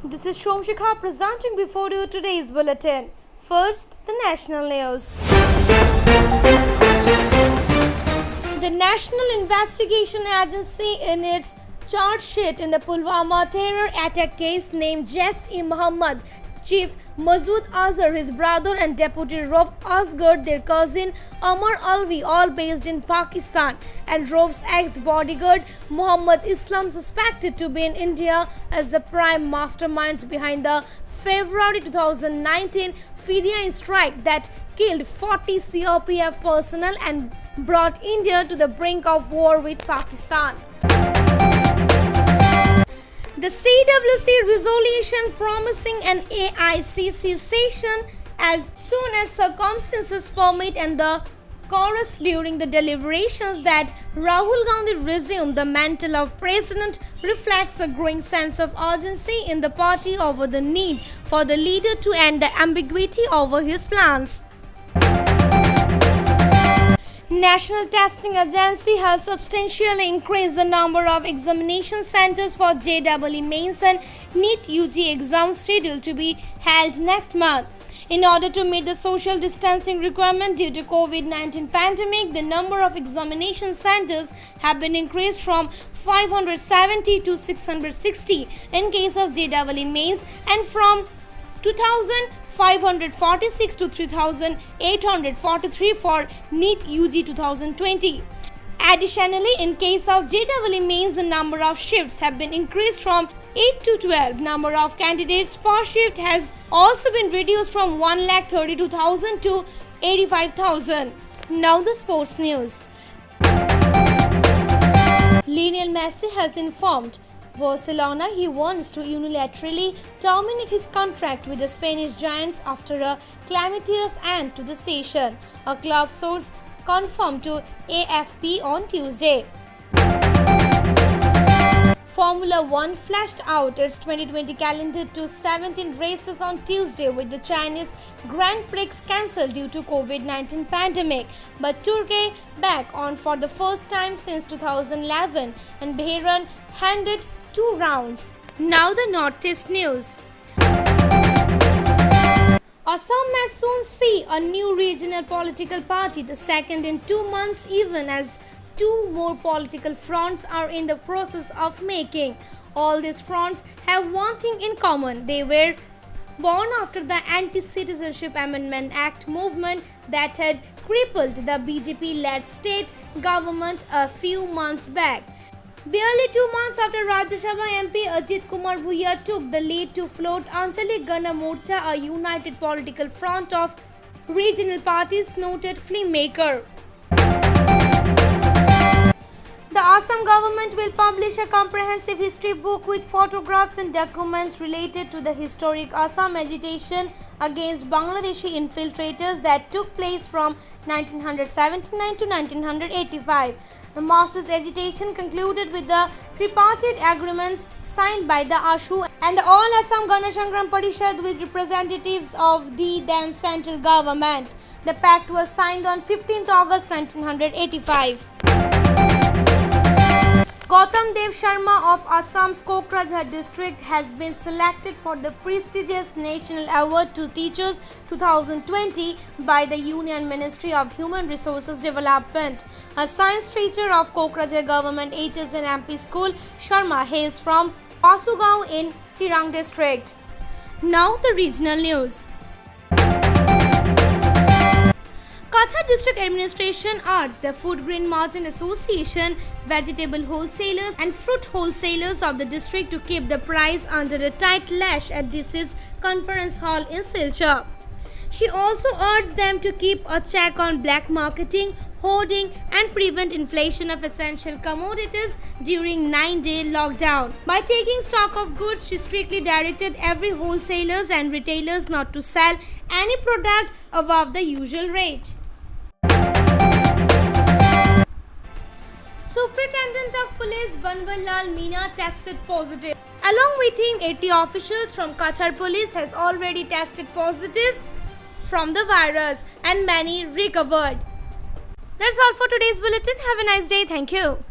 This is Shomshikha presenting before you today's bulletin. First, the national news. The National Investigation Agency, in its charge sheet in the Pulwama terror attack case, named Jaish-e-Mohammed Chief Masood Azhar, his brother and Deputy Rauf Asghar, their cousin Amar Alvi, all based in Pakistan, and Rauf's ex-bodyguard Muhammad Islam, suspected to be in India as the prime masterminds behind the February 2019 Fidian strike that killed 40 CRPF personnel and brought India to the brink of war with Pakistan. The CWC resolution promising an AICC session as soon as circumstances permit, and the chorus during the deliberations that Rahul Gandhi resume the mantle of president reflects a growing sense of urgency in the party over the need for the leader to end the ambiguity over his plans. National Testing Agency has substantially increased the number of examination centers for JEE Mains and NEET UG exams scheduled to be held next month. In order to meet the social distancing requirement due to COVID-19 pandemic, the number of examination centers have been increased from 570 to 660 in case of JEE Mains and from 2,546 to 3,843 for NEET UG 2020. Additionally, in case of JEE Mains, the number of shifts have been increased from 8 to 12. Number of candidates per shift has also been reduced from 1,32,000 to 85,000. Now the sports news. Lionel Messi has informed Barcelona he wants to unilaterally terminate his contract with the Spanish giants after a calamitous end to the season, a club source confirmed to AFP on Tuesday. Formula One fleshed out its 2020 calendar to 17 races on Tuesday, with the Chinese Grand Prix cancelled due to COVID-19 pandemic, but Turkey back on for the first time since 2011, and Bahrain handed 2 rounds. Now the Northeast news. Assam may soon see a new regional political party, the second in 2 months, even as 2 more political fronts are in the process of making. All these fronts have one thing in common: they were born after the Anti-Citizenship Amendment Act movement that had crippled the BJP-led state government a few months back. Barely 2 months after Rajya Sabha MP Ajit Kumar Bhuiya took the lead to float Anchalik Gana Morcha, a united political front of regional parties, noted filmmaker. The Assam government will publish a comprehensive history book with photographs and documents related to the historic Assam agitation against Bangladeshi infiltrators that took place from 1979 to 1985. The masses agitation concluded with the tripartite agreement signed by the ASHU and the All Assam Gana Sangram Parishad with representatives of the then central government. The pact was signed on 15th August 1985. Gautam Dev Sharma of Assam's Kokrajhar district has been selected for the prestigious National Award to Teachers 2020 by the Union Ministry of Human Resources Development. A science teacher of Kokrajhar Government HS and MP School, Sharma hails from Pasugao in Chirang district. Now the regional news. Kachar District Administration urged the Food Grain Merchant Association, vegetable wholesalers and fruit wholesalers of the district to keep the price under a tight lash at DC's conference hall in Silchar. She also urged them to keep a check on black marketing, hoarding and prevent inflation of essential commodities during 9-day lockdown. By taking stock of goods, she strictly directed every wholesalers and retailers not to sell any product above the usual rate. Superintendent of Police Banwal Lal Meena tested positive. Along with him, 80 officials from Kachar Police has already tested positive from the virus and many recovered. That's all for today's bulletin. Have a nice day. Thank you.